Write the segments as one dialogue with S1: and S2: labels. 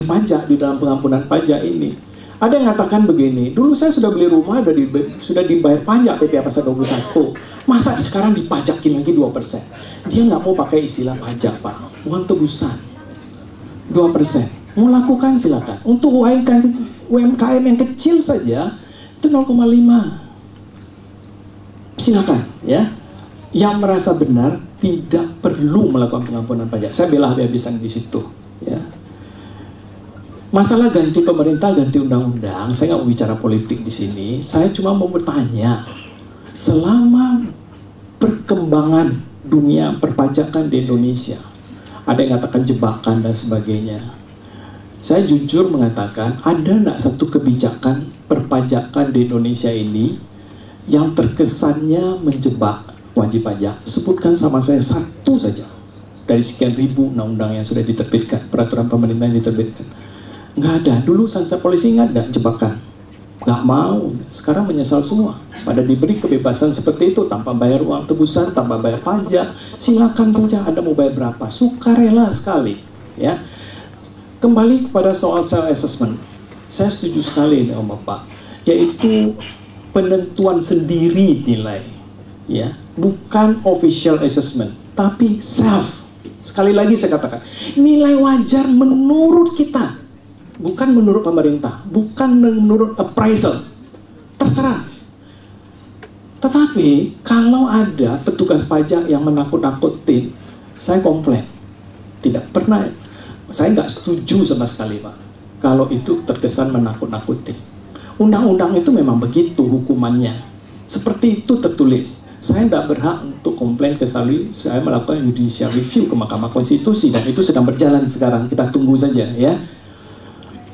S1: pajak di dalam pengampunan pajak ini. Ada yang mengatakan begini, dulu saya sudah beli rumah, sudah dibayar pajak PPh pasal 21. Masa sekarang dipajakin lagi 2%? Dia nggak mau pakai istilah pajak, Pak. Uang tebusan 2%. Mau lakukan silakan. Untuk UMKM yang kecil saja itu 0,5. Silakan ya. Yang merasa benar tidak perlu melakukan pengampunan pajak. Saya bela habis-habisan di situ ya. Masalah ganti pemerintah, ganti undang-undang, saya nggak mau bicara politik di sini. Saya cuma mau bertanya, selama perkembangan dunia perpajakan di Indonesia, ada yang mengatakan jebakan dan sebagainya. Saya jujur mengatakan, ada nggak satu kebijakan perpajakan di Indonesia ini yang terkesannya menjebak wajib pajak? Sebutkan sama saya satu saja dari sekian ribu undang-undang yang sudah diterbitkan, peraturan pemerintah yang diterbitkan. Nggak ada. Dulu Sansa Polisi nggak jebakan, nggak mau. Sekarang menyesal semua. Pada diberi kebebasan seperti itu tanpa bayar uang tebusan, tanpa bayar pajak. Silakan saja Anda mau bayar berapa, sukarela sekali. Ya. Kembali kepada soal self assessment, saya setuju sekali dengan Bapak, yaitu penentuan sendiri nilai, ya, bukan official assessment, tapi self. Sekali lagi saya katakan, nilai wajar menurut kita, bukan menurut pemerintah, bukan menurut appraisal, terserah. Tetapi kalau ada petugas pajak yang menakut-nakutin, saya komplain. Tidak pernah, saya nggak setuju sama sekali, Pak, kalau itu terkesan menakut-nakuti. Undang-undang itu memang begitu hukumannya, seperti itu tertulis. Saya tidak berhak untuk komplain kecuali saya melakukan judicial review ke Mahkamah Konstitusi, dan itu sedang berjalan sekarang, kita tunggu saja ya.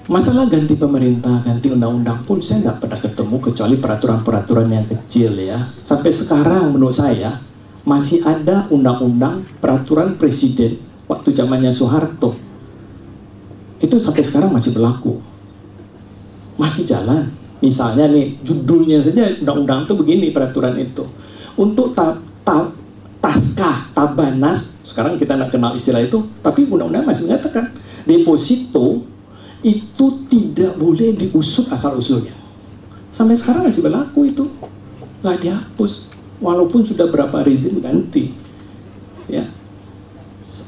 S1: Masalah ganti pemerintah, ganti undang-undang pun saya nggak pernah ketemu kecuali peraturan-peraturan yang kecil ya. Sampai sekarang menurut saya masih ada undang-undang peraturan presiden waktu zamannya Soeharto. Itu sampai sekarang masih berlaku. Masih jalan. Misalnya nih, judulnya saja undang-undang itu begini, peraturan itu. Untuk taskah, tabanas, sekarang kita tidak kenal istilah itu, tapi undang-undang masih mengatakan deposito itu tidak boleh diusut asal-usulnya. Sampai sekarang masih berlaku itu. Nggak dihapus. Walaupun sudah berapa rezim ganti. Ya.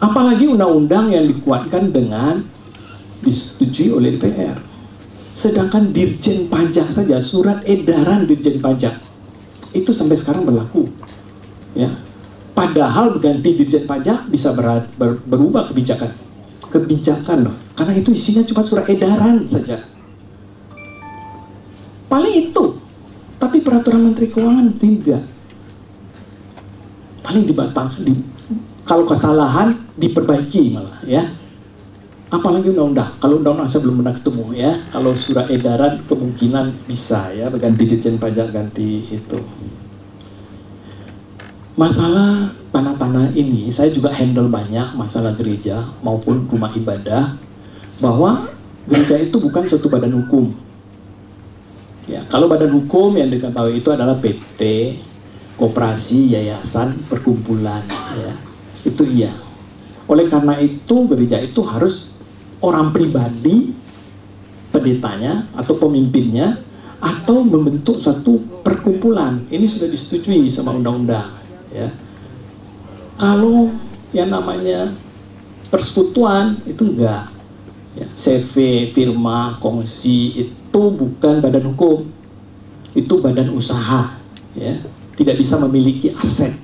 S1: Apalagi undang-undang yang dikuatkan dengan disetujui oleh DPR. Sedangkan Dirjen Pajak saja, surat edaran Dirjen Pajak itu sampai sekarang berlaku. Ya. Padahal ganti Dirjen Pajak bisa berubah kebijakan loh. Karena itu isinya cuma surat edaran saja. Paling itu. Tapi peraturan Menteri Keuangan tidak. Paling dibatalkan, kalau kesalahan diperbaiki malah ya. Apalagi undang-undang. Kalau undang-undang saya belum pernah ketemu ya. Kalau surat edaran kemungkinan bisa ya, ganti Dirjen Pajak, ganti itu. Masalah tanah-tanah ini saya juga handle banyak, masalah gereja maupun rumah ibadah, bahwa gereja itu bukan suatu badan hukum. Ya, kalau badan hukum yang diketahui itu adalah PT, koperasi, yayasan, perkumpulan ya. Itu iya. Oleh karena itu gereja itu harus orang pribadi, pendetanya atau pemimpinnya, atau membentuk suatu perkumpulan. Ini sudah disetujui sama undang-undang ya. Kalau yang namanya persekutuan itu enggak ya. CV, firma, kongsi itu bukan badan hukum, itu badan usaha ya. Tidak bisa memiliki aset.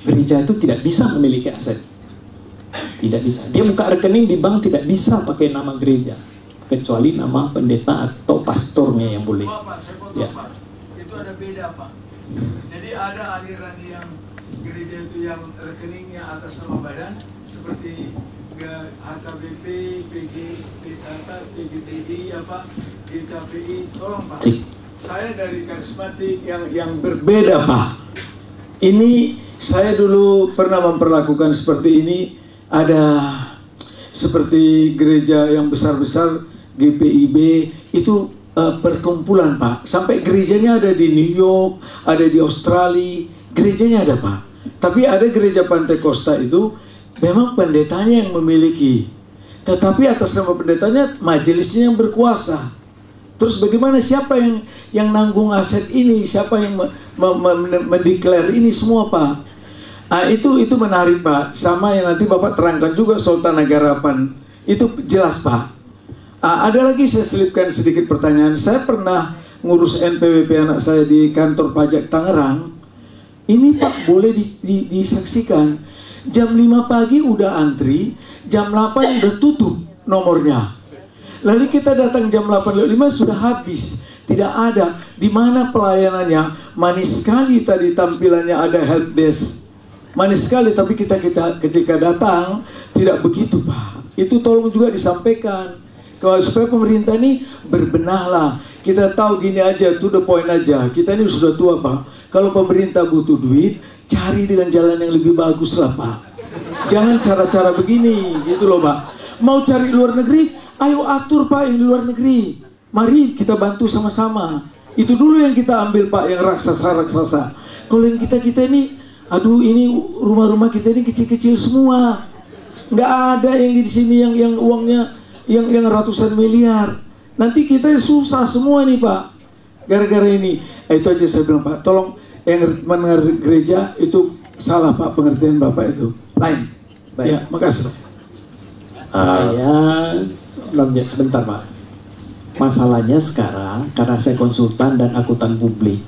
S1: Gereja itu tidak bisa memiliki aset. Tidak bisa. Dia buka rekening di bank tidak bisa pakai nama gereja, kecuali nama pendeta atau pastornya yang boleh.
S2: Pak, saya potong, ya. Pak. Itu ada beda, Pak. Jadi ada aliran yang gereja itu yang rekeningnya atas nama badan, seperti HKBP, PGTI, GKPI. Tolong Pak. Saya dari karismatik yang berbeda, Pak. Ini saya dulu pernah memperlakukan seperti ini. Ada seperti gereja yang besar-besar, GPIB, itu perkumpulan, Pak. Sampai gerejanya ada di New York, ada di Australia, gerejanya ada, Pak. Tapi ada gereja Pantai Costa itu memang pendetanya yang memiliki. Tetapi atas nama pendetanya, majelisnya yang berkuasa. Terus bagaimana, siapa yang nanggung aset ini, siapa yang mendeklar ini semua, Pak? Itu menarik, Pak. Sama yang nanti Bapak terangkan juga soal Tanah Garapan. Itu jelas, Pak. Ada lagi saya selipkan sedikit pertanyaan. Saya pernah ngurus NPWP anak saya di kantor pajak Tangerang. Ini Pak boleh disaksikan. Jam 5 pagi udah antri, jam 8 udah tutup nomornya. Lalu kita datang jam 8.05 sudah habis. Tidak ada. Di mana pelayanannya? Manis sekali tadi tampilannya, ada help desk. Manis sekali, tapi kita ketika datang tidak begitu, Pak. Itu tolong juga disampaikan. Kalau supaya pemerintah ini berbenahlah. Kita tahu gini aja, to the point aja. Kita ini sudah tua, Pak. Kalau pemerintah butuh duit, cari dengan jalan yang lebih bagus lah, Pak. Jangan cara-cara begini, gitu loh, Pak. Mau cari luar negeri, ayo atur, Pak, yang di luar negeri. Mari kita bantu sama-sama. Itu dulu yang kita ambil, Pak, yang raksasa-raksasa. Kalau yang kita ini, aduh, ini rumah-rumah kita ini kecil-kecil semua. Nggak ada yang di sini yang uangnya yang ratusan miliar. Nanti kita susah semua nih, Pak, gara-gara ini. Itu aja saya bilang, Pak, tolong yang mengerti gereja itu salah, Pak, pengertian Bapak itu lain. Baik. Ya, makasih, Pak.
S1: Saya sebentar, Pak. Masalahnya sekarang karena saya konsultan dan akuntan publik,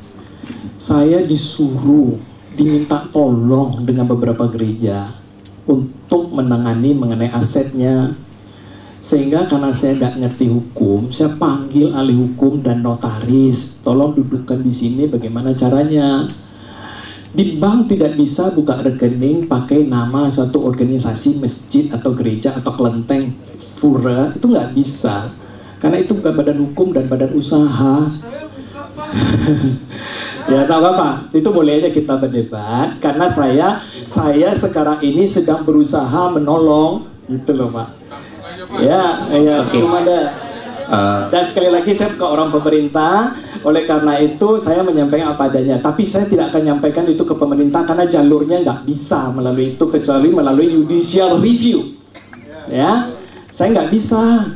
S1: saya diminta tolong dengan beberapa gereja untuk menangani mengenai asetnya. Sehingga karena saya tidak ngerti hukum, saya panggil ahli hukum dan notaris. Tolong dudukkan di sini bagaimana caranya. Di bank tidak bisa buka rekening pakai nama suatu organisasi, masjid atau gereja atau kelenteng pura, itu nggak bisa. Karena itu bukan badan hukum dan badan usaha. Ya, tak apa-apa. Itu boleh aja kita berdebat. Karena saya sekarang ini sedang berusaha menolong, gitu loh, Pak. Ya, okay. Cuma ada. Dan sekali lagi saya ke orang pemerintah. Oleh karena itu saya menyampaikan apa adanya. Tapi saya tidak akan menyampaikan itu ke pemerintah karena jalurnya nggak bisa melalui itu kecuali melalui judicial review. Ya, saya nggak bisa.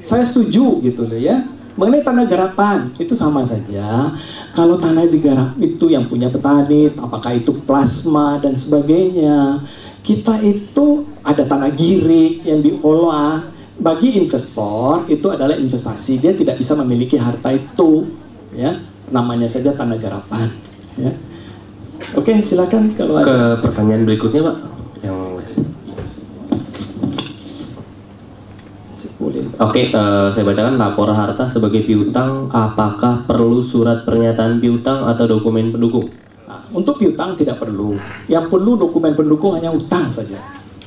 S1: Saya setuju gitu loh ya. Mengenai tanah garapan itu sama saja. Kalau tanah digarap itu yang punya petani, apakah itu plasma dan sebagainya. Kita itu ada tanah girik yang diolah. Bagi investor itu adalah investasi. Dia tidak bisa memiliki harta itu, ya. Namanya saja tanah garapan. Ya. Oke, silakan kalau ada.
S3: Ke pertanyaan berikutnya, Pak. Oke, saya bacakan. Lapor harta sebagai piutang, apakah perlu surat pernyataan piutang atau dokumen pendukung?
S1: Nah, untuk piutang tidak perlu. Yang perlu dokumen pendukung hanya utang saja,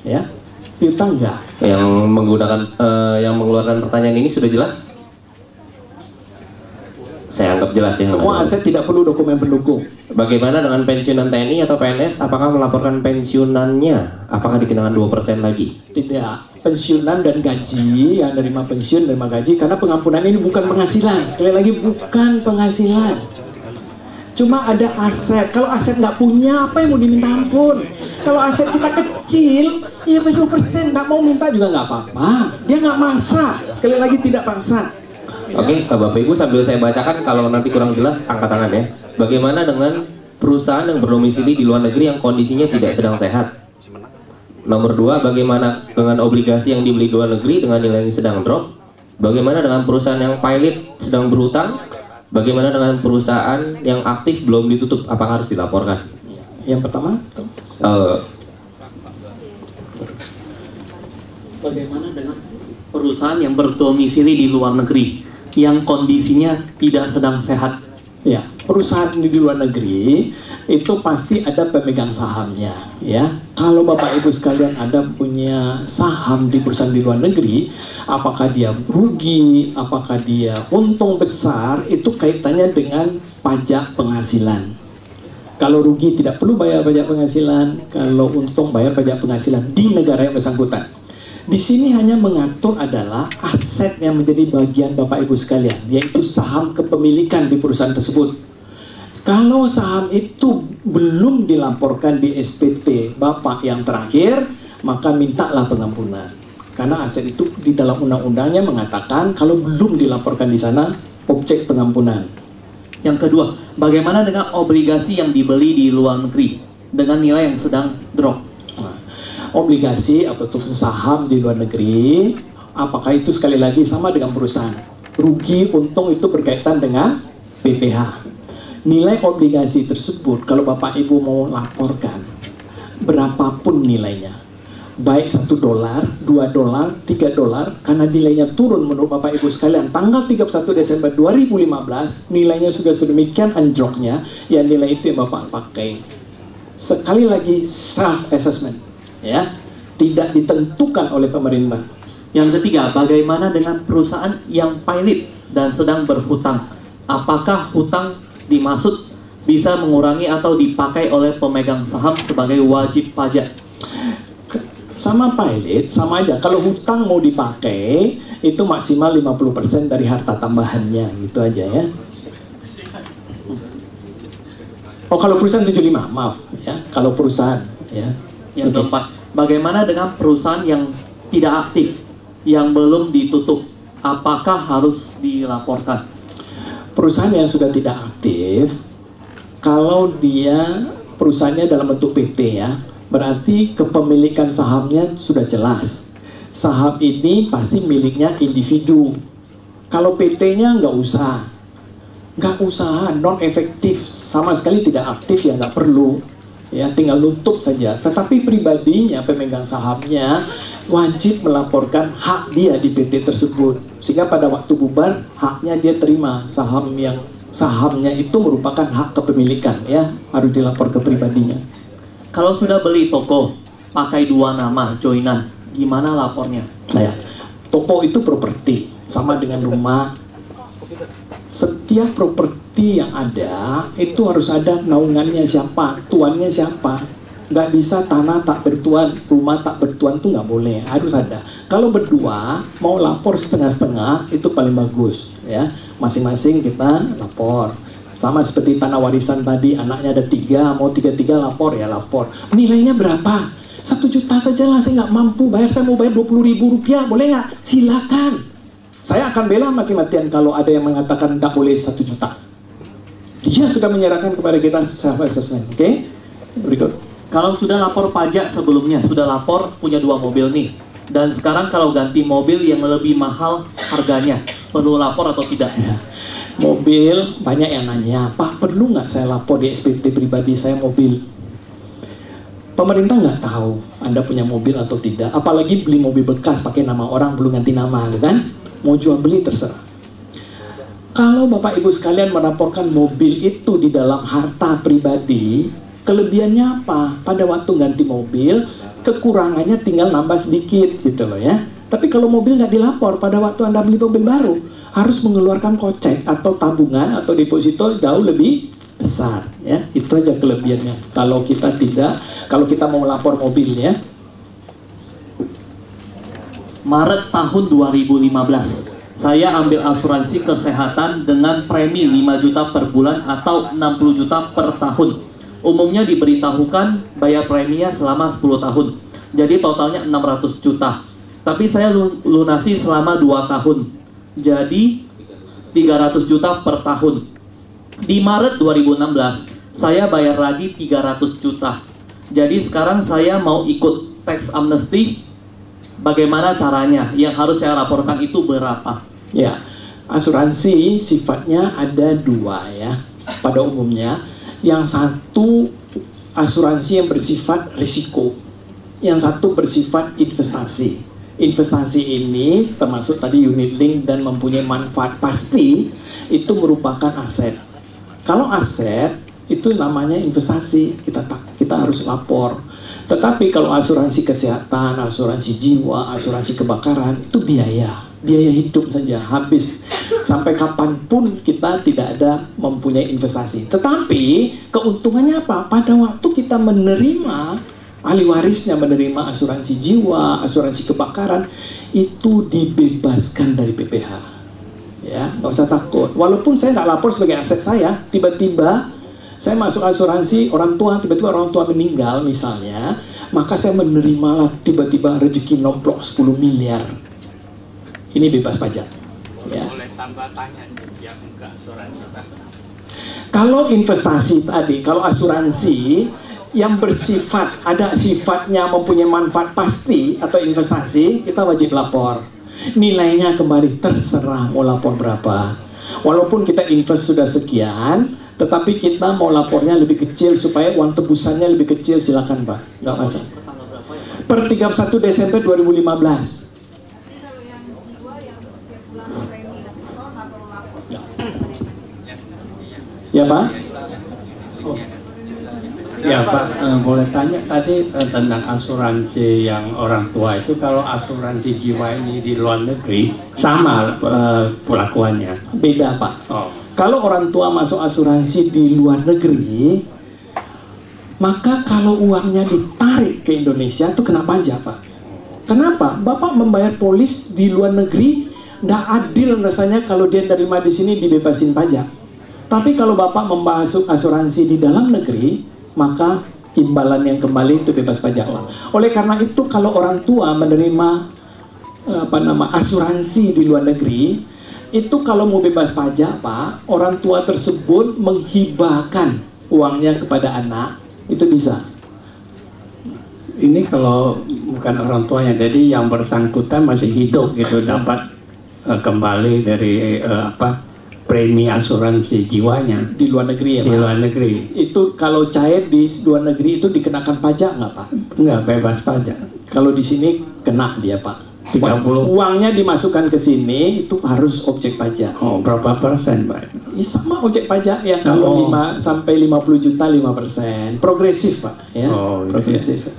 S1: ya. Piutang enggak.
S3: Yang menggunakan, yang mengeluarkan pertanyaan ini sudah jelas? Saya anggap jelas ya.
S1: Semua aset tidak perlu dokumen pendukung.
S3: Bagaimana dengan pensiunan TNI atau PNS? Apakah melaporkan pensiunannya? Apakah dikenakan 2% lagi?
S1: Tidak. Pensiunan dan gaji, yang nerima pensiun, nerima gaji, karena pengampunan ini bukan penghasilan. Sekali lagi, bukan penghasilan. Cuma ada aset. Kalau aset nggak punya, apa yang mau diminta ampun? Kalau aset kita kecil, ya 20%, nggak mau minta juga nggak apa-apa. Dia nggak maksa. Sekali lagi, tidak paksa.
S3: Oke, Bapak Ibu, sambil saya bacakan, kalau nanti kurang jelas, angkat tangan ya. Bagaimana dengan perusahaan yang berdomisili di luar negeri yang kondisinya tidak sedang sehat? Nomor 2, bagaimana dengan obligasi yang dibeli di luar negeri dengan nilainya sedang drop? Bagaimana dengan perusahaan yang pilot sedang berhutang? Bagaimana dengan perusahaan yang aktif belum ditutup? Apakah harus dilaporkan?
S1: Yang pertama,
S4: bagaimana dengan perusahaan yang berdomisili di luar negeri yang kondisinya tidak sedang sehat?
S1: Ya, perusahaan di luar negeri itu pasti ada pemegang sahamnya, ya. Kalau Bapak Ibu sekalian ada punya saham di perusahaan di luar negeri, apakah dia rugi, apakah dia untung besar, itu kaitannya dengan pajak penghasilan. Kalau rugi tidak perlu bayar pajak penghasilan, kalau untung bayar pajak penghasilan di negara yang bersangkutan. Di sini hanya mengatur adalah aset yang menjadi bagian Bapak Ibu sekalian, yaitu saham kepemilikan di perusahaan tersebut. Kalau saham itu belum dilaporkan di SPT Bapak yang terakhir, maka mintalah pengampunan. Karena aset itu di dalam undang-undangnya mengatakan kalau belum dilaporkan di sana, objek pengampunan.
S4: Yang kedua, bagaimana dengan obligasi yang dibeli di luar negeri dengan nilai yang sedang drop?
S1: Nah, obligasi ataupun saham di luar negeri, apakah itu sekali lagi sama dengan perusahaan? Rugi untung itu berkaitan dengan PPh. Nilai obligasi tersebut kalau Bapak Ibu mau laporkan, berapapun nilainya, baik $1, $2, $3, karena nilainya turun menurut Bapak Ibu sekalian, tanggal 31 Desember 2015, nilainya sudah sedemikian anjloknya, ya nilai itu yang Bapak pakai. Sekali lagi, self-assessment, ya, tidak ditentukan oleh pemerintah.
S4: Yang ketiga, bagaimana dengan perusahaan yang pilot dan sedang berhutang? Apakah hutang dimaksud bisa mengurangi atau dipakai oleh pemegang saham sebagai wajib pajak?
S1: Sama pilot, sama aja. Kalau hutang mau dipakai, itu maksimal 50% dari harta tambahannya, gitu aja ya. Oh, kalau perusahaan 75, maaf ya. Kalau perusahaan ya.
S4: Yang keempat, bagaimana dengan perusahaan yang tidak aktif, yang belum ditutup? Apakah harus dilaporkan?
S1: Perusahaan yang sudah tidak aktif, kalau dia perusahaannya dalam bentuk PT ya, berarti kepemilikan sahamnya sudah jelas. Saham ini pasti miliknya individu. Kalau PT-nya nggak usah, non efektif, sama sekali tidak aktif ya nggak perlu, ya tinggal nutup saja. Tetapi pribadinya, pemegang sahamnya wajib melaporkan hak dia di PT tersebut, sehingga pada waktu bubar haknya dia terima sahamnya itu merupakan hak kepemilikan ya, harus dilapor ke pribadinya.
S4: Kalau sudah beli toko pakai 2 nama joinan, gimana lapornya?
S1: Nah, toko itu properti sama dengan rumah. Setiap properti yang ada itu harus ada naungannya siapa, tuannya siapa. Nggak bisa tanah tak bertuan, rumah tak bertuan tuh nggak boleh, harus ada. Kalau berdua mau lapor setengah-setengah itu paling bagus ya, masing-masing kita lapor. Sama seperti tanah warisan tadi, anaknya ada 3, mau 3-3 lapor ya lapor. Nilainya berapa? 1 juta saja lah, saya nggak mampu bayar, saya mau bayar 20.000 rupiah, boleh nggak? Silakan. Saya akan bela mati-matian kalau ada yang mengatakan tidak boleh 1 juta. Dia sudah menyerahkan kepada kita self assessment. Oke? Berikut.
S4: Kalau sudah lapor pajak sebelumnya, sudah lapor punya 2 mobil nih, dan sekarang kalau ganti mobil yang lebih mahal harganya, perlu lapor atau tidak?
S1: Ya. Mobil, banyak yang nanya, Pak perlu nggak saya lapor di SPT pribadi saya mobil? Pemerintah nggak tahu Anda punya mobil atau tidak, apalagi beli mobil bekas pakai nama orang belum ganti nama, kan? Mau jual beli terserah. Kalau Bapak Ibu sekalian melaporkan mobil itu di dalam harta pribadi, kelebihannya apa? Pada waktu ganti mobil, kekurangannya tinggal nambah sedikit gitu loh ya. Tapi kalau mobil nggak dilapor, pada waktu Anda beli mobil baru, harus mengeluarkan kocek atau tabungan atau deposito jauh lebih besar ya. Itu aja kelebihannya. Kalau kita mau melapor mobilnya.
S4: Maret tahun 2015, saya ambil asuransi kesehatan dengan premi 5 juta per bulan atau 60 juta per tahun. Umumnya diberitahukan bayar preminya selama 10 tahun. Jadi totalnya 600 juta. Tapi saya lunasi selama 2 tahun. Jadi 300 juta per tahun. Di Maret 2016, saya bayar lagi 300 juta. Jadi sekarang saya mau ikut tax amnesty. Bagaimana caranya? Yang harus saya laporkan itu berapa?
S1: Ya, asuransi sifatnya ada 2 ya. Pada umumnya, yang satu asuransi yang bersifat risiko, yang satu bersifat investasi. Investasi ini termasuk tadi unit link dan mempunyai manfaat pasti, itu merupakan aset. Kalau aset itu namanya investasi, kita harus lapor. Tetapi kalau asuransi kesehatan, asuransi jiwa, asuransi kebakaran, itu biaya hidup saja, habis. Sampai kapanpun kita tidak ada mempunyai investasi. Tetapi keuntungannya apa? Pada waktu kita menerima, ahli warisnya menerima asuransi jiwa, asuransi kebakaran, itu dibebaskan dari PPh. Ya, nggak usah takut. Walaupun saya nggak lapor sebagai aset saya, tiba-tiba saya masuk asuransi orang tua, tiba-tiba orang tua meninggal misalnya, maka saya menerimalah tiba-tiba rezeki nomplok 10 miliar. Ini bebas pajak. Ya.
S5: Boleh tambah tanya yang enggak asuransi.
S1: Kalau investasi tadi, kalau asuransi yang bersifat, ada sifatnya mempunyai manfaat pasti atau investasi, kita wajib lapor. Nilainya kembali terserah mau lapor berapa. Walaupun kita invest sudah sekian, tetapi kita mau lapornya lebih kecil supaya uang tebusannya lebih kecil, silakan Pak, nggak masalah. Per 31 Desember 2015. Ya Pak?
S5: Oh. Ya Pak, boleh tanya tadi tentang asuransi yang orang tua itu, kalau asuransi jiwa ini di luar negeri sama perlakuannya?
S1: Beda Pak.
S5: Oh.
S1: Kalau orang tua masuk asuransi di luar negeri, maka kalau uangnya ditarik ke Indonesia itu kena pajak Pak. Kenapa? Bapak membayar polis di luar negeri, nggak adil rasanya kalau dia nerima di sini dibebasin pajak. Tapi kalau Bapak memasuk asuransi di dalam negeri, maka imbalan yang kembali itu bebas pajak Pak. Oleh karena itu kalau orang tua menerima asuransi di luar negeri, itu kalau mau bebas pajak Pak, orang tua tersebut menghibahkan uangnya kepada anak, itu bisa.
S5: Ini kalau bukan orang tuanya, jadi yang bersangkutan masih hidup gitu, dapat kembali dari premi asuransi jiwanya
S1: Di luar negeri ya Pak?
S5: di luar negeri.
S1: Itu kalau cair di luar negeri itu dikenakan pajak nggak Pak?
S5: Enggak, bebas pajak.
S1: Kalau di sini kena dia Pak.
S5: 30.
S1: Uangnya dimasukkan ke sini itu harus objek pajak.
S5: Oh, berapa persen Pak?
S1: Ya, sama objek pajak ya, kalau 5 sampai 50 juta 5%. Progresif Pak ya.
S5: Oh,
S1: progresif.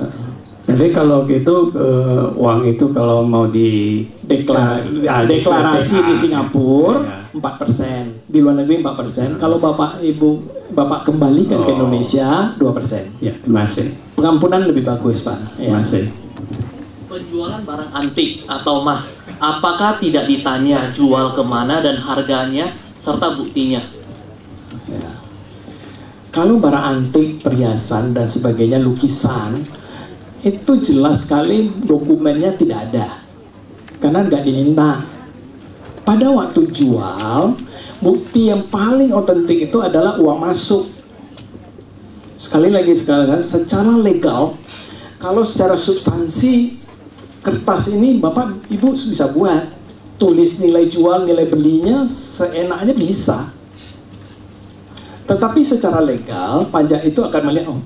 S5: Jadi kalau gitu uang itu kalau mau
S1: Deklarasi di Singapura 4%, di luar negeri 4%. Kalau Bapak kembalikan ke Indonesia 2%.
S5: Ya, masih.
S1: Pengampunan lebih bagus Pak. Ya.
S5: Masih.
S4: Penjualan barang antik atau emas, apakah tidak ditanya jual kemana dan harganya serta buktinya?
S1: Ya. Kalau barang antik, perhiasan dan sebagainya, lukisan, itu jelas sekali dokumennya tidak ada, karena nggak diminta. Pada waktu jual, bukti yang paling otentik itu adalah uang masuk. Sekali lagi secara legal, kalau secara substansi kertas ini Bapak Ibu bisa buat, tulis nilai jual, nilai belinya seenaknya bisa. Tetapi secara legal, pajak itu akan melihat,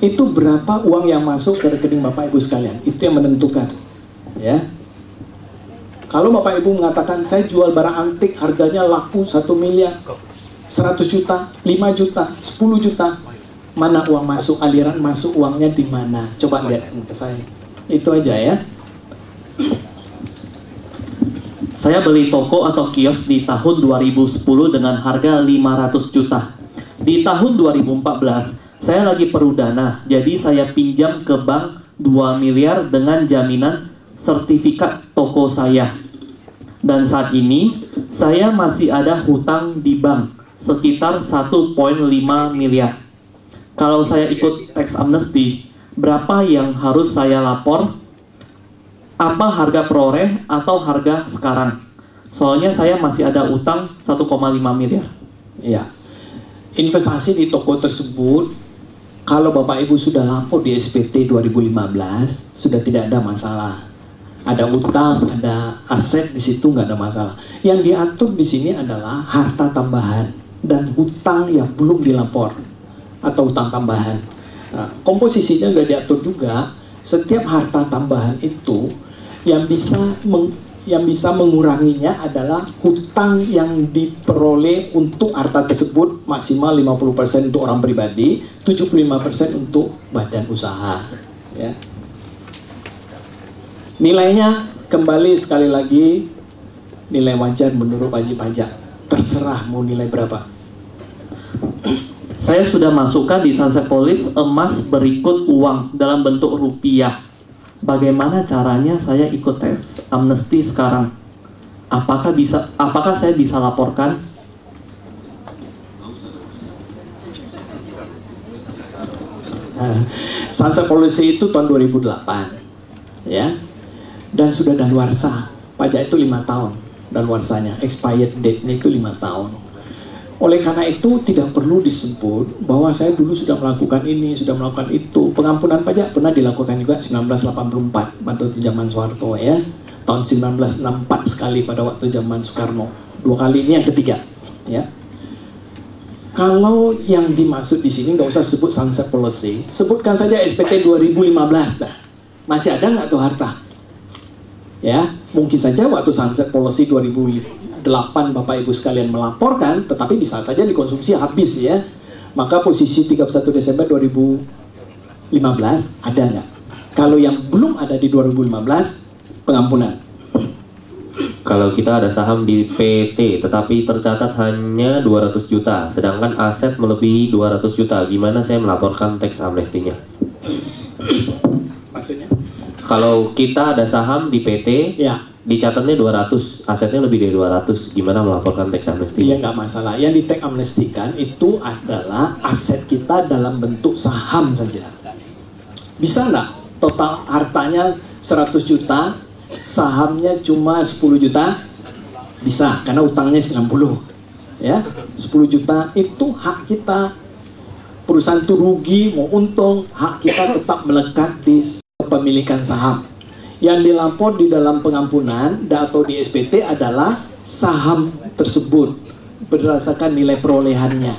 S1: itu berapa uang yang masuk ke rekening Bapak Ibu sekalian, itu yang menentukan. Ya. Kalau Bapak Ibu mengatakan saya jual barang antik harganya laku 1 miliar, 100 juta, 5 juta, 10 juta, mana uang masuk, aliran masuk uangnya di mana? Coba lihat ke saya. Itu aja ya.
S4: Saya beli toko atau kios di tahun 2010 dengan harga 500 juta. Di tahun 2014, saya lagi perlu dana, jadi saya pinjam ke bank 2 miliar dengan jaminan sertifikat toko saya. Dan saat ini, saya masih ada hutang di bank sekitar 1,5 miliar. Kalau saya ikut tax amnesty, berapa yang harus saya lapor? Apa harga proreh atau harga sekarang? Soalnya saya masih ada utang 1,5 miliar.
S1: Ya. Investasi di toko tersebut, kalau Bapak Ibu sudah lapor di SPT 2015, sudah tidak ada masalah. Ada utang, ada aset di situ, nggak ada masalah. Yang diatur di sini adalah harta tambahan dan hutang yang belum dilapor atau hutang tambahan. Nah, komposisinya sudah diatur juga. Setiap harta tambahan itu yang bisa menguranginya adalah hutang yang diperoleh untuk harta tersebut maksimal 50% untuk orang pribadi, 75% untuk badan usaha. Ya. Nilainya kembali sekali lagi nilai wajar menurut wajib pajak. Terserah mau nilai berapa.
S4: Saya sudah masukkan di Sunset Police emas berikut uang dalam bentuk rupiah. Bagaimana caranya saya ikut tes amnesti sekarang? Apakah saya bisa laporkan?
S1: Nah, Sunset Policy itu tahun 2008, ya, dan sudah daluarsa. Pajak itu 5 tahun daluarsanya, expired date-nya itu 5 tahun. Oleh karena itu tidak perlu disebut bahwa saya dulu sudah melakukan ini, sudah melakukan itu. Pengampunan pajak pernah dilakukan juga 1984 pada zaman Soeharto, ya. Tahun 1964 sekali pada waktu zaman Soekarno. 2 kali, ini yang ketiga, ya. Kalau yang dimaksud di sini nggak usah sebut sunset policy, sebutkan saja SPT 2015 dah. Masih ada nggak tuh harta? Ya, mungkin saja waktu sunset policy 2008 Bapak Ibu sekalian melaporkan, tetapi bisa saja dikonsumsi habis, ya. Maka posisi 31 Desember 2015 ada nggak? Kalau yang belum ada di 2015, pengampunan.
S3: Kalau kita ada saham di PT tetapi tercatat hanya 200 juta, sedangkan aset melebihi 200 juta, gimana saya melaporkan tax amnestinya?
S1: Maksudnya?
S3: Kalau kita ada saham di PT,
S1: Ya,
S3: dicatatnya 200, asetnya lebih dari 200, gimana melaporkan tax amnestinya?
S1: iya nggak masalah. Yang di tax amnestikan itu adalah aset kita dalam bentuk saham saja. Bisa nggak total hartanya 100 juta, sahamnya cuma 10 juta? Bisa, karena utangnya 90, ya. 10 juta itu hak kita. Perusahaan itu rugi mau untung, hak kita tetap melekat di kepemilikan saham. Yang dilapor di dalam pengampunan atau di SPT adalah saham tersebut berdasarkan nilai perolehannya,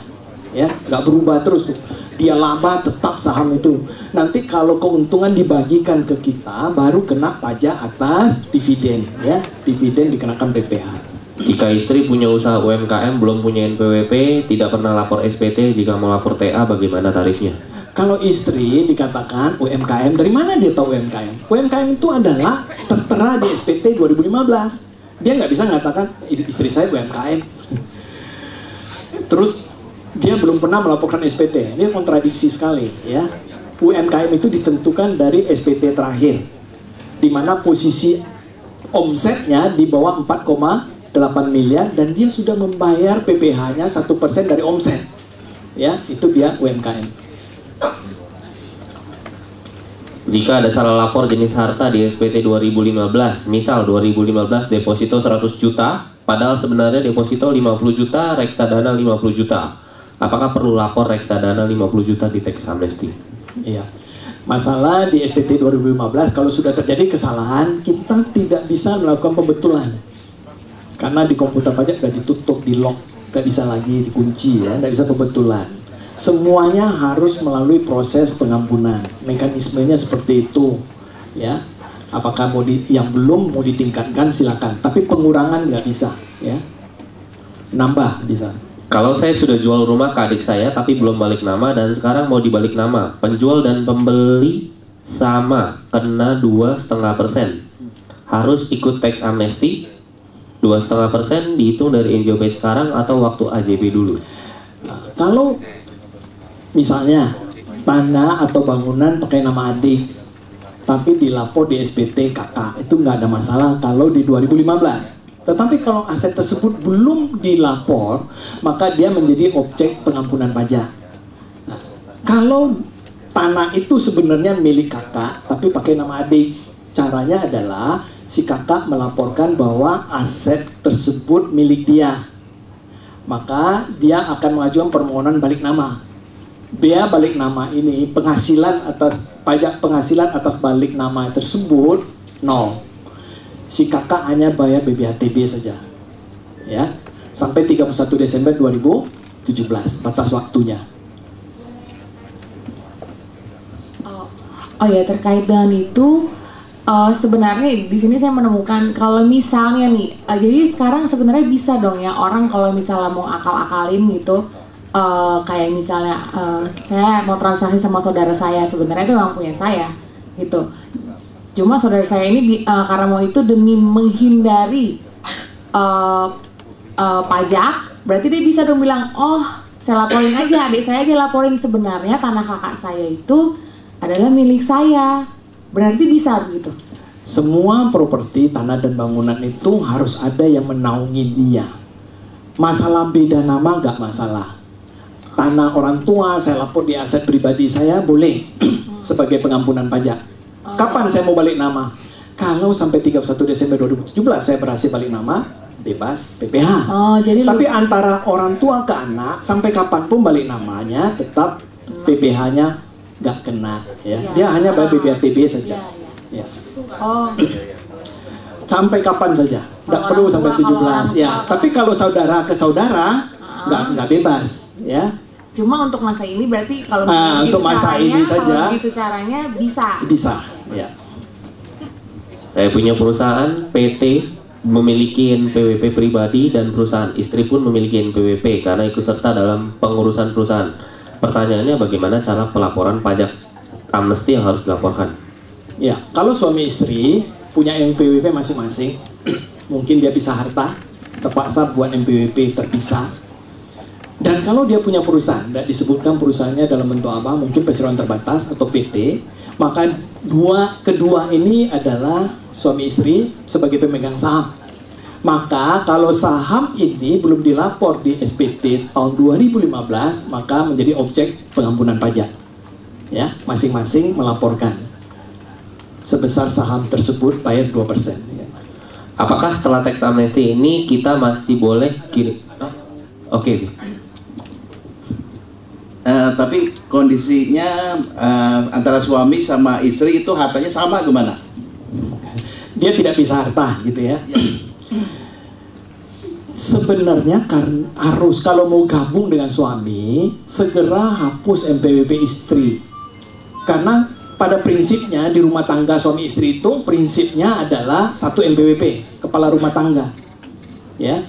S1: ya, nggak berubah terus tuh. Dia laba tetap saham itu. Nanti kalau keuntungan dibagikan ke kita, baru kena pajak atas dividen, ya. Dividen dikenakan PPh.
S3: Jika istri punya usaha UMKM, belum punya NPWP, tidak pernah lapor SPT, jika mau lapor TA, bagaimana tarifnya?
S1: Kalau istri dikatakan UMKM, dari mana dia tahu UMKM? UMKM itu adalah tertera di SPT 2015. Dia nggak bisa mengatakan istri saya UMKM. Terus dia belum pernah melaporkan SPT. Ini kontradiksi sekali, ya. UMKM itu ditentukan dari SPT terakhir, di mana posisi omsetnya di bawah 4,8 miliar dan dia sudah membayar PPh-nya 1% dari omset, ya, itu dia UMKM.
S3: Jika ada salah lapor jenis harta di SPT 2015, misal 2015 deposito 100 juta, padahal sebenarnya deposito 50 juta, reksadana 50 juta. Apakah perlu lapor reksadana 50 juta di tax amnesty?
S1: Iya. Masalah di SPT 2015, kalau sudah terjadi kesalahan, kita tidak bisa melakukan pembetulan. Karena di komputer pajak sudah ditutup, di lock, nggak bisa lagi dikunci, ya, nggak bisa pembetulan. Semuanya harus melalui proses pengampunan. Mekanismenya seperti itu, ya. Apakah yang belum mau ditingkatkan silakan, tapi pengurangan nggak bisa, ya. Nambah bisa.
S3: Kalau saya sudah jual rumah ke adik saya tapi belum balik nama dan sekarang mau dibalik nama, penjual dan pembeli sama, kena 2,5%. Harus ikut tax amnesty. 2,5% dihitung dari NJOP sekarang atau waktu AJB dulu?
S1: Nah, kalau misalnya tanah atau bangunan pakai nama adik, tapi dilapor di SPT kakak, itu nggak ada masalah kalau di 2015. Tetapi kalau aset tersebut belum dilapor, maka dia menjadi objek pengampunan pajak. Nah, kalau tanah itu sebenarnya milik kakak, tapi pakai nama adik, caranya adalah si kakak melaporkan bahwa aset tersebut milik dia. Maka dia akan mengajukan permohonan balik nama. Bea balik nama ini, penghasilan atas pajak penghasilan atas balik nama tersebut 0. Si kakak hanya bayar BBHTB saja, ya, sampai 31 Desember 2017 batas waktunya.
S6: Oh ya, terkait dengan itu, sebenarnya di sini saya menemukan kalau misalnya nih, jadi sekarang sebenarnya bisa dong ya orang kalau misalnya mau akal-akalin gitu, kayak misalnya saya mau transaksi sama saudara saya, sebenarnya itu memang punya saya gitu. Cuma saudara saya ini karena mau itu demi menghindari pajak, berarti dia bisa dong bilang, oh saya laporin aja, adik saya aja laporin, sebenarnya tanah kakak saya itu adalah milik saya. Berarti bisa begitu?
S1: Semua properti, tanah dan bangunan itu harus ada yang menaungi dia. Masalah beda nama nggak masalah. tanah orang tua, saya lapor di aset pribadi saya, boleh sebagai pengampunan pajak. Kapan saya mau balik nama? Kalau sampai 31 Desember 2017 saya berhasil balik nama, bebas PPh. Tapi antara orang tua ke anak, sampai kapanpun balik namanya, tetap PPh-nya nggak kena. Ya. Dia hanya bayar BPhtB saja. Ya. Sampai kapan saja, nggak perlu sampai 17. Ya. Tapi kalau saudara ke saudara, nggak bebas. Ya.
S6: Cuma untuk masa ini berarti kalau
S1: untuk masa ini saja,
S6: kalau gitu caranya bisa.
S1: Bisa. Ya.
S3: Saya punya perusahaan PT memiliki NPWP pribadi dan perusahaan istri pun memiliki NPWP karena ikut serta dalam pengurusan perusahaan. Pertanyaannya bagaimana cara pelaporan pajak amnesti yang harus dilaporkan?
S1: Ya, kalau suami istri punya NPWP masing-masing, mungkin dia pisah harta, terpaksa buat NPWP terpisah. Dan kalau dia punya perusahaan, tidak disebutkan perusahaannya dalam bentuk apa, mungkin perseroan terbatas atau PT, maka kedua ini adalah suami istri sebagai pemegang saham. Maka kalau saham ini belum dilapor di SPT tahun 2015, maka menjadi objek pengampunan pajak. Ya, masing-masing melaporkan sebesar saham tersebut bayar 2%. Ya.
S3: Apakah setelah teks amnesti ini kita masih boleh kirim? Oke.
S7: Tapi kondisinya antara suami sama istri itu hartanya sama gimana?
S1: Dia tidak bisa harta gitu ya. Sebenarnya harus kalau mau gabung dengan suami segera hapus NPWP istri. Karena pada prinsipnya di rumah tangga suami istri itu prinsipnya adalah satu NPWP, kepala rumah tangga. Ya.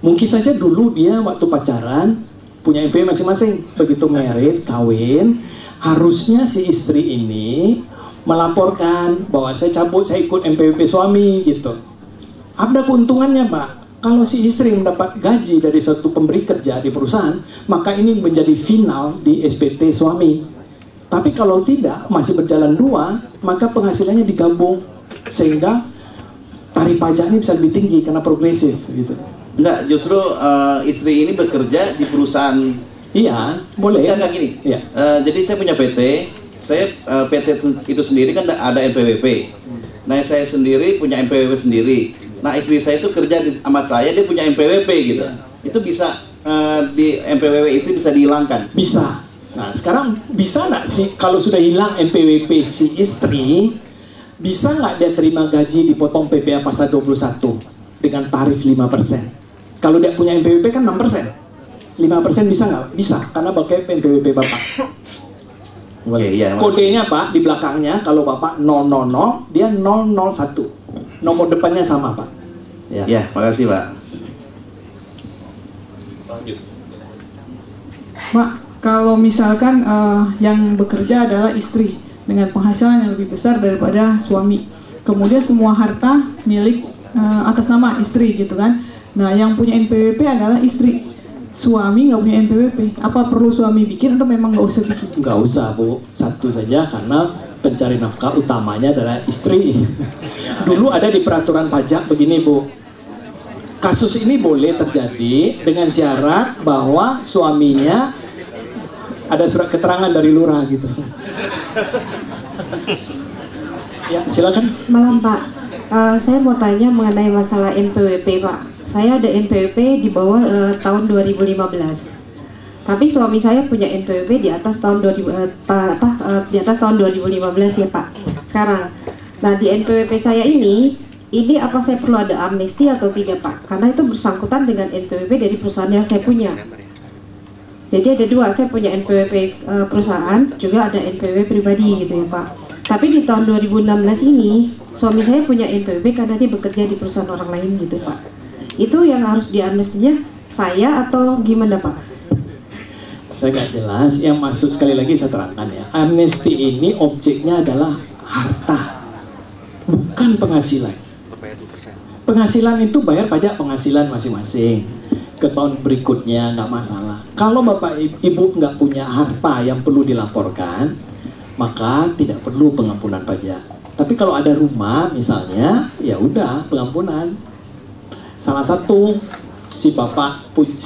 S1: Mungkin saja dulu dia waktu pacaran punya NPWP masing-masing. Begitu married, kawin, harusnya si istri ini melaporkan bahwa saya cabut, saya ikut NPWP suami gitu. Ada keuntungannya Pak. Kalau si istri mendapat gaji dari suatu pemberi kerja di perusahaan, maka ini menjadi final di SPT suami. Tapi kalau tidak, masih berjalan dua, maka penghasilannya digabung sehingga tarif pajaknya bisa lebih tinggi karena progresif gitu.
S7: Enggak, justru istri ini bekerja di perusahaan.
S1: Iya, boleh.
S7: Enggak gini.
S1: Iya.
S7: Jadi saya punya PT, PT itu sendiri kan ada NPWP. Nah saya sendiri punya NPWP sendiri. Nah istri saya itu kerja sama saya, dia punya NPWP gitu. Itu bisa di NPWP istri bisa dihilangkan.
S1: Bisa. Nah sekarang bisa nggak sih kalau sudah hilang NPWP si istri, bisa nggak dia terima gaji dipotong PPh pasal 21 dengan tarif 5%? Kalau dia punya NPWP kan 6%. 5% bisa nggak? Bisa, karena pakai NPWP Bapak.
S7: Iya,
S1: Kodenya Pak, di belakangnya kalau Bapak 000, dia 001. Nomor depannya sama Pak.
S7: Ya, makasih Pak.
S8: Pak, kalau misalkan yang bekerja adalah istri dengan penghasilan yang lebih besar daripada suami, kemudian semua harta milik atas nama istri gitu kan. Nah, yang punya NPWP adalah istri. Suami nggak punya NPWP. Apa perlu suami bikin atau memang nggak usah bikin?
S1: Nggak usah Bu, satu saja karena pencari nafkah utamanya adalah istri. Dulu ada di peraturan pajak begini Bu. Kasus ini boleh terjadi dengan syarat bahwa suaminya ada surat keterangan dari lurah gitu. Ya, silakan.
S9: Malam Pak. Saya mau tanya mengenai masalah NPWP Pak. Saya ada NPWP di bawah tahun 2015. Tapi suami saya punya NPWP di atas tahun 2015 ya Pak. Sekarang, nah di NPWP saya ini apa saya perlu ada amnesti atau tidak Pak? Karena itu bersangkutan dengan NPWP dari perusahaan yang saya punya. Jadi ada dua, saya punya NPWP perusahaan, juga ada NPWP pribadi gitu ya Pak. Tapi di tahun 2016 ini suami saya punya NPWP karena dia bekerja di perusahaan orang lain gitu Pak. Itu yang harus diamnestinya saya atau gimana Pak?
S1: Saya nggak jelas, yang maksud sekali lagi saya terangkan ya. Amnesti ini objeknya adalah harta, bukan penghasilan. Penghasilan itu bayar pajak penghasilan masing-masing. Ke tahun berikutnya nggak masalah. Kalau Bapak Ibu nggak punya harta yang perlu dilaporkan, maka tidak perlu pengampunan pajak. Tapi kalau ada rumah misalnya, ya udah pengampunan. Salah satu si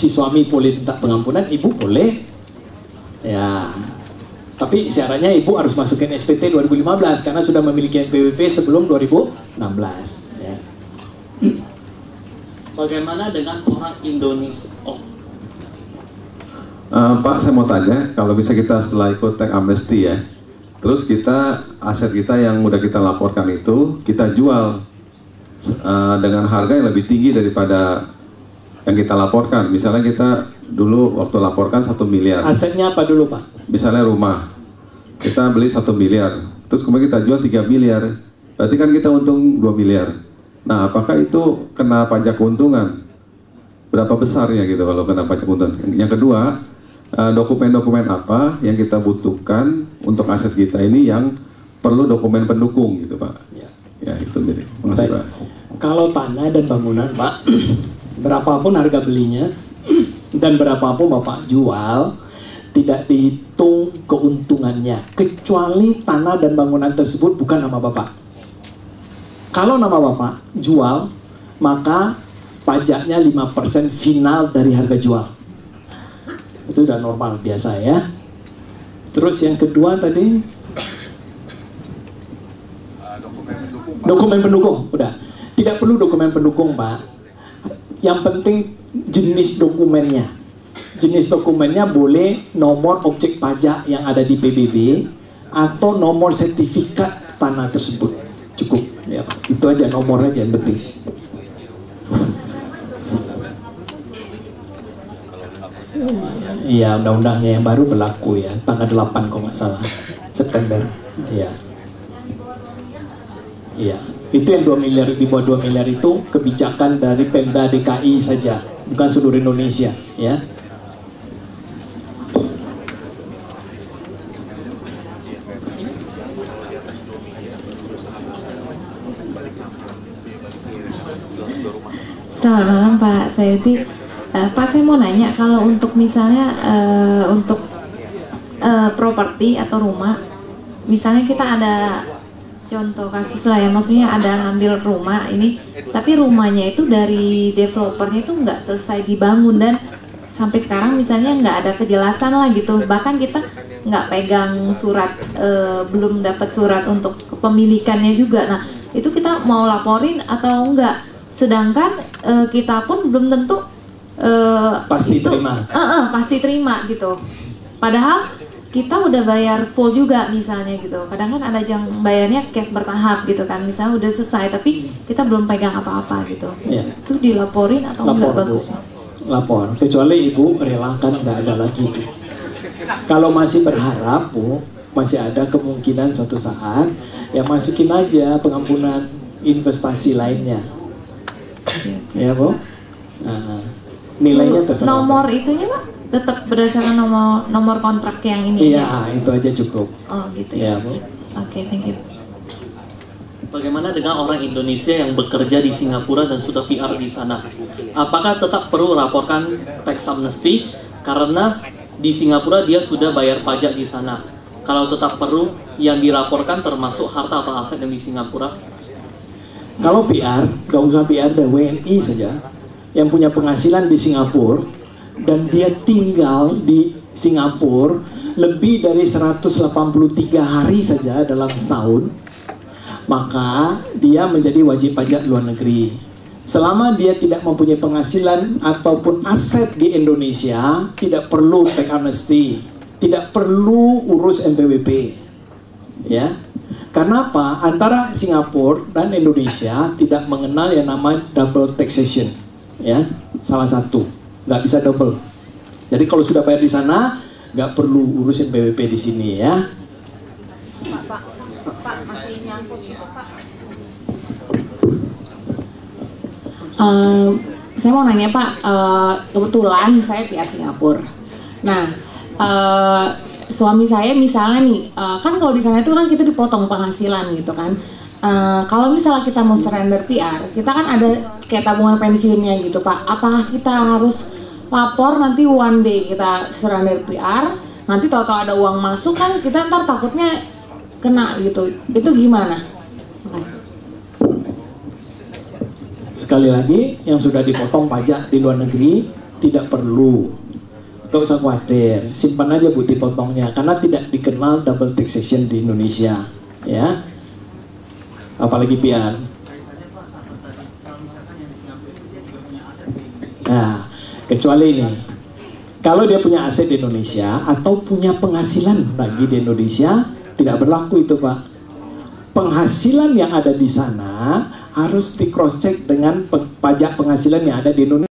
S1: suami boleh minta pengampunan, ibu boleh Ya. Tapi syaratnya Ibu harus masukin SPT 2015 karena sudah memiliki NPWP sebelum 2016. Ya.
S4: Bagaimana dengan orang Indonesia?
S10: Pak, saya mau tanya, kalau bisa kita setelah ikut tax amnesty ya, terus kita aset kita yang udah kita laporkan itu kita jual dengan harga yang lebih tinggi daripada yang kita laporkan. Misalnya kita dulu waktu laporkan 1 miliar.
S1: Asetnya apa dulu, Pak?
S10: Misalnya rumah, kita beli 1 miliar, terus kemudian kita jual 3 miliar, berarti kan kita untung 2 miliar. Nah, apakah itu kena pajak keuntungan? Berapa besarnya gitu kalau kena pajak keuntungan? Yang kedua, dokumen-dokumen apa yang kita butuhkan untuk aset kita ini yang perlu dokumen pendukung gitu, Pak? Ya itu jadi. Makasih, Pak.
S1: Kalau tanah dan bangunan, Pak, berapapun harga belinya dan berapapun Bapak jual, tidak dihitung keuntungannya kecuali tanah dan bangunan tersebut bukan nama Bapak. Kalau nama Bapak jual, maka pajaknya 5% final dari harga jual. Itu udah normal biasa ya. Terus yang kedua tadi dokumen pendukung. Udah, tidak perlu dokumen pendukung, Pak. Yang penting jenis dokumennya. Jenis dokumennya boleh nomor objek pajak yang ada di PBB atau nomor sertifikat tanah tersebut. Cukup ya, Pak. Itu aja nomornya aja yang penting. Iya, undang-undangnya yang baru berlaku ya, tanggal 8 kalau nggak salah, September. Iya. Iya, itu yang 2 miliar, di bawah 2 miliar itu kebijakan dari Pemda DKI saja, bukan seluruh Indonesia, ya.
S11: Selamat malam Pak Sayuti. Pak, saya mau nanya, kalau untuk misalnya untuk properti atau rumah, misalnya kita ada contoh kasus lah ya, maksudnya ada ngambil rumah ini, tapi rumahnya itu dari developernya itu nggak selesai dibangun dan sampai sekarang misalnya nggak ada kejelasan lah gitu, bahkan kita nggak pegang surat, belum dapat surat untuk kepemilikannya juga. Nah itu kita mau laporin atau enggak? Sedangkan kita pun belum tentu
S1: pasti itu, terima.
S11: Pasti terima gitu. Padahal kita udah bayar full juga misalnya gitu. Kadang kan ada yang bayarnya cash bertahap gitu kan. Misalnya udah selesai tapi kita belum pegang apa-apa gitu.
S1: Ya.
S11: Itu dilaporin atau enggak bagusnya?
S1: Lapor. Kecuali Ibu relakan nggak ada lagi itu. Kalau masih berharap, Bu, masih ada kemungkinan suatu saat ya masukin aja pengampunan investasi lainnya. Ya, Bu. Nah, nilainya terserah.
S11: Nomor itunya Pak tetap berdasarkan nomor kontrak yang ini.
S1: Iya, itu aja cukup.
S11: Oh gitu ya.
S1: Bu.
S11: Oke, thank you.
S4: Bagaimana dengan orang Indonesia yang bekerja di Singapura dan sudah PR di sana? Apakah tetap perlu laporkan tax amnesty karena di Singapura dia sudah bayar pajak di sana? Kalau tetap perlu, yang dilaporkan termasuk harta atau aset yang di Singapura?
S1: Kalau PR, gak usah PR dan WNI saja yang punya penghasilan di Singapura dan dia tinggal di Singapura lebih dari 183 hari saja dalam setahun, maka dia menjadi wajib pajak luar negeri. Selama dia tidak mempunyai penghasilan ataupun aset di Indonesia, tidak perlu tax amnesty, tidak perlu urus NPWP, ya. Karena apa? Antara Singapura dan Indonesia tidak mengenal yang namanya double taxation, ya, salah satu, nggak bisa double. Jadi kalau sudah bayar di sana, nggak perlu urusin PWP di sini, ya.
S11: Pak masih nyangkut Pak.
S6: Saya mau nanya Pak, kebetulan saya PR Singapura. Nah, suami saya misalnya nih, kan kalau di sana itu kan kita dipotong penghasilan gitu kan. Kalau misalnya kita mau surrender PR, kita kan ada kayak tabungan pensiunnya gitu Pak. Apakah kita harus lapor nanti one day kita surrender PR, nanti tahu-tahu ada uang masuk kan kita ntar takutnya kena gitu. Itu gimana? Makasih.
S1: Sekali lagi, yang sudah dipotong pajak di luar negeri tidak perlu. Gak usah khawatir, simpan aja bukti potongnya karena tidak dikenal double taxation di Indonesia, ya. Apalagi pian. Nah, kecuali ini, kalau dia punya aset di Indonesia atau punya penghasilan lagi di Indonesia, tidak berlaku itu, Pak. Penghasilan yang ada di sana harus di cross check dengan pajak penghasilan yang ada di Indonesia.